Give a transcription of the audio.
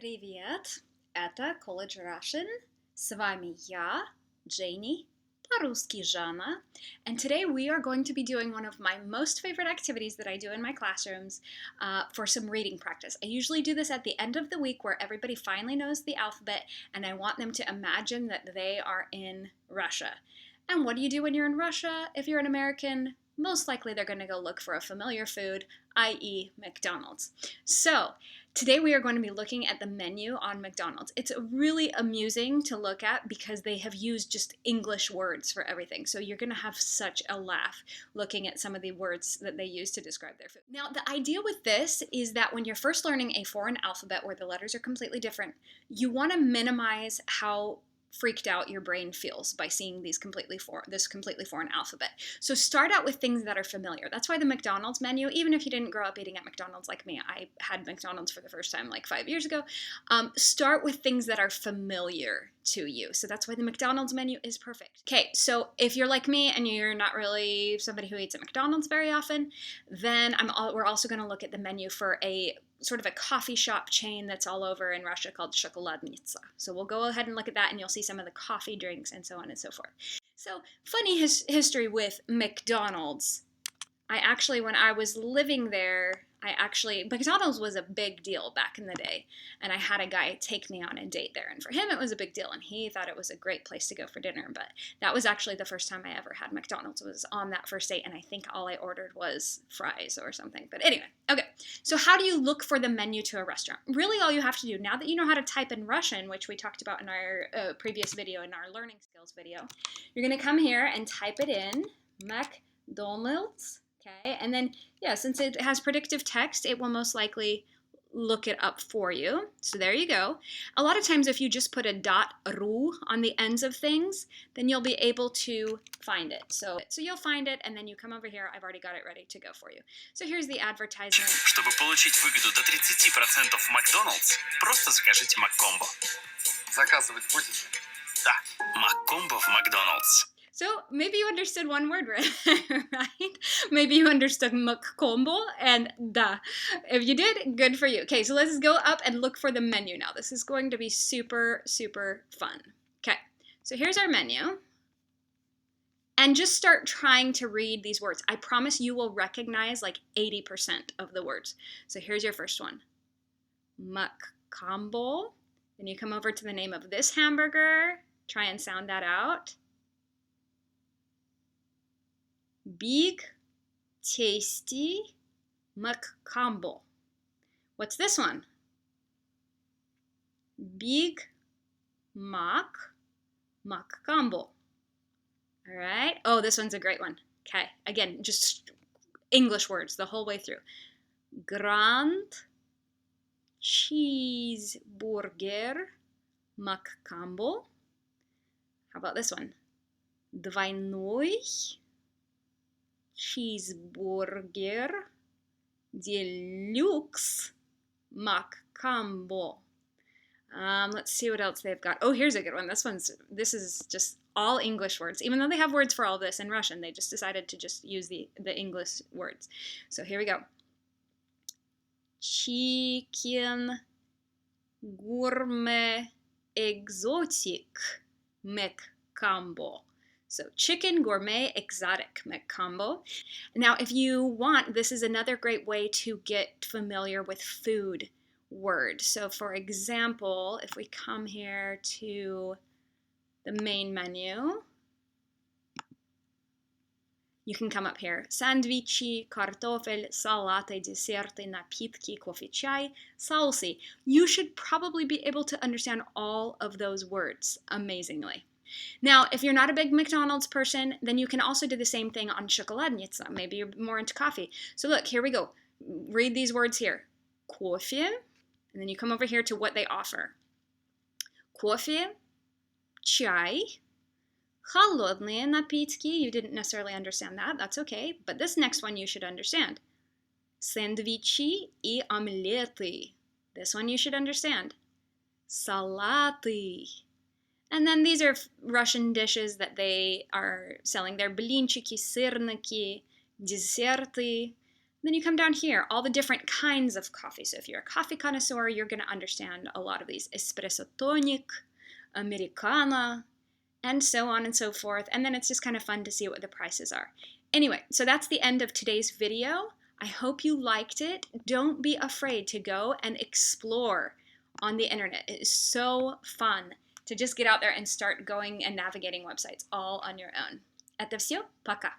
Привет! Это College Russian. С вами я, Janie, по-русски Jana, and today we are going to be doing one of my most favorite activities that I do in my classrooms for some reading practice. I usually do this at the end of the week where everybody finally knows the alphabet and I want them to imagine that they are in Russia. And what do you do when you're in Russia? If you're an American, most likely they're going to go look for a familiar food, i.e. McDonald's. So today we are going to be looking at the menu on McDonald's. It's really amusing to look at because they have used just English words for everything. So you're going to have such a laugh looking at some of the words that they use to describe their food. Now, the idea with this is that when you're first learning a foreign alphabet where the letters are completely different, you want to minimize how freaked out your brain feels by seeing this completely foreign alphabet. So start out with things that are familiar. That's why the McDonald's menu, even if you didn't grow up eating at McDonald's like me, I had McDonald's for the first time like 5 years ago, start with things that are familiar to you. So that's why the McDonald's menu is perfect. Okay, so if you're like me and you're not really somebody who eats at McDonald's very often, then we're also going to look at the menu for a sort of a coffee shop chain that's all over in Russia called Shokoladnitsa. So we'll go ahead and look at that and you'll see some of the coffee drinks and so on and so forth. So funny history with McDonald's. When I was living there, McDonald's was a big deal back in the day, and I had a guy take me on a date there, and for him it was a big deal, and he thought it was a great place to go for dinner, but that was actually the first time I ever had McDonald's. It was on that first date, and I think all I ordered was fries or something, but anyway, okay. So how do you look for the menu to a restaurant? Really all you have to do, now that you know how to type in Russian, which we talked about in our previous video, in our learning skills video, you're going to come here and type it in, McDonald's. Okay, and then, yeah, since it has predictive text, it will most likely look it up for you. So there you go. A lot of times if you just put a .ru on the ends of things, then you'll be able to find it. So you'll find it, and then you come over here. I've already got it ready to go for you. So here's the advertisement. Чтобы получить выгоду до 30% в McDonald's, просто закажите McCombo. Заказывать будете? Да, McCombo в McDonald's. So maybe you understood one word, right? Maybe you understood McCombo and da. If you did, good for you. Okay, so let's go up and look for the menu now. This is going to be super, super fun. Okay, so here's our menu. And just start trying to read these words. I promise you will recognize like 80% of the words. So here's your first one. McCombo. Then you come over to the name of this hamburger. Try and sound that out. Big, tasty McCombo. What's this one? Big Mac McCombo. All right. Oh, this one's a great one. Okay. Again, just English words the whole way through. Grand Cheeseburger McCombo. How about this one? Двойной Cheeseburger Deluxe McCombo. Let's see what else they've got. Oh, here's a good one. This is just all English words. Even though they have words for all this in Russian, they just decided to just use the English words. So here we go. Chicken Gourmet Exotic McCombo. So chicken gourmet exotic McCombo. Now, if you want, this is another great way to get familiar with food words. So for example, if we come here to the main menu, you can come up here. Сандвичи, картофель, салаты, десерты, напитки, кофе, чай, соусы. You should probably be able to understand all of those words amazingly. Now, if you're not a big McDonald's person, then you can also do the same thing on Shokoladnitsa. Maybe you're more into coffee. So look, here we go. Read these words here. Coffee, and then you come over here to what they offer. Coffee, chai, холодные напитки. You didn't necessarily understand that. That's okay. But this next one you should understand. Сэндвичи и омлеты. This one you should understand. Салаты. And then these are Russian dishes that they are selling. They're блинчики, сырники, десерты. Then you come down here, all the different kinds of coffee. So if you're a coffee connoisseur, you're going to understand a lot of these. Espresso tonic, Americana, and so on and so forth. And then it's just kind of fun to see what the prices are. Anyway, so that's the end of today's video. I hope you liked it. Don't be afraid to go and explore on the internet. It is so fun to just get out there and start going and navigating websites all on your own. Это все. Пока.